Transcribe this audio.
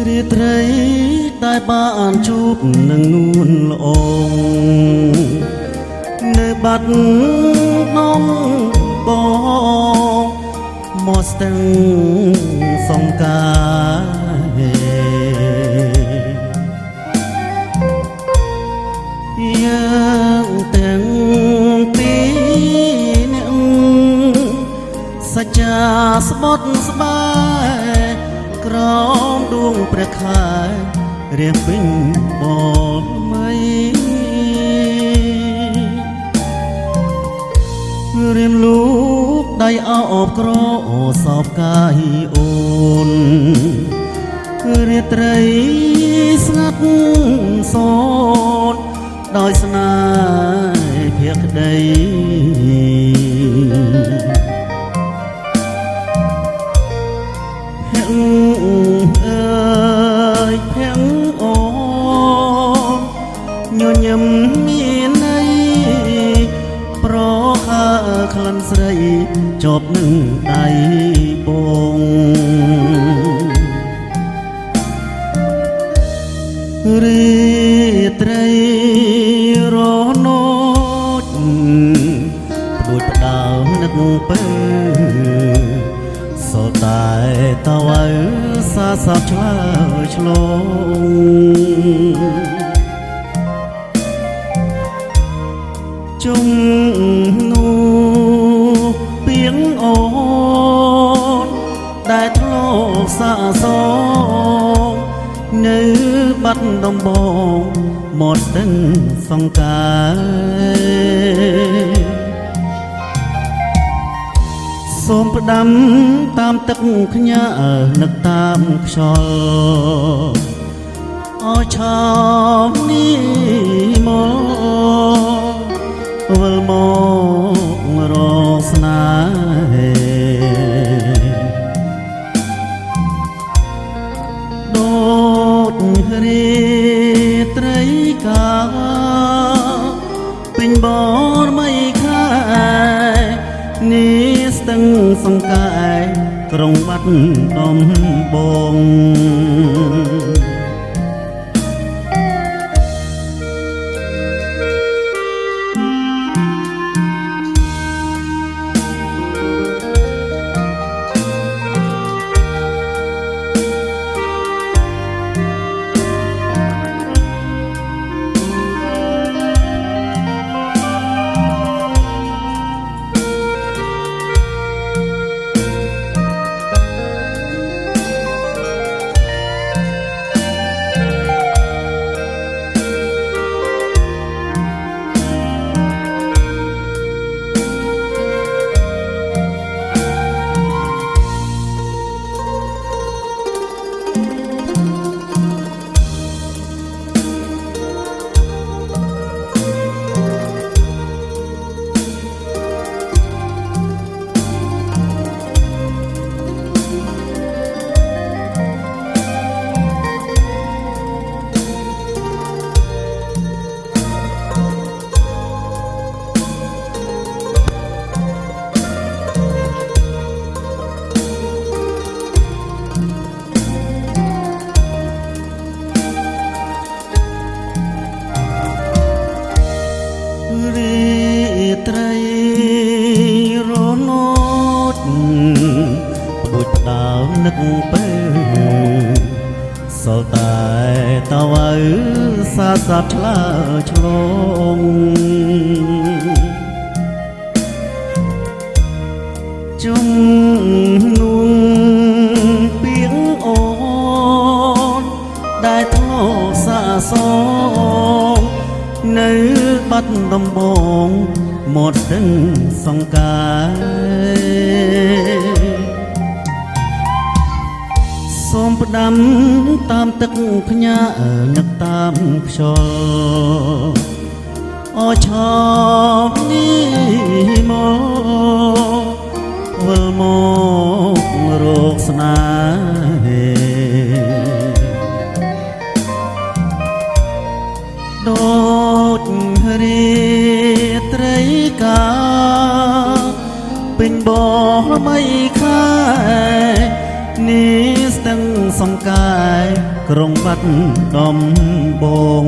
រាត្រីដែលបានជួបនឹងនួនល្អនៅបាត់នំបងមកស្ទឹងសង្ការយើងទាំងពីរនាក់សច្ចាស្បត់ស្បាយក្រោមដួងព្រះខែរៀងពេញបបមីរៀមលូកដៃអោបក្រសោបកាយអូនរាត្រីស្ងាត់សូនដោយស្នេហ៍ភក្តីអើយភំអូនញញឹមមានន័យប្រខាក្លិនស្រីជាប់នឹងដៃបងរាត្រីរណោចដូចផ្ដើមនឹកពើសូតែតើសាសបឆ្លើយឆ្លងជុំនោះពីងអូនដែលធ្លាប់សាសងនៅបាត់ដំបងមកស្ទឹងសង្ការសូមផ្ដាំតាមទឹកខ្ញានឹកតាមខ្យល់អោឆោមនេះមកវិលមករកស្នេហ៍ដូចរាត្រីកាពេញបរមីខែនេះស្ទឹងសង្កែក្រុងបាត់ដំបងត្រីរណោចដូចផ្ដើមនឹកពើសូតែតើសាសបឆ្លើយឆ្លងជុំនួងពីងអូនដែលធ្លាប់សាសងនៅបាត់ដំបងមកស្ទឹងសង្ការសូមផ្ដាំតាមទឹកខ្ញានឹកតាមខ្យល់អោឆោមនេះមកវិលមករកស្នេហ៍ដូចរាត្រីកាពេញបរមីខែនេះស្ទឹងសង្កែ ក្រុងបាត់ដំបង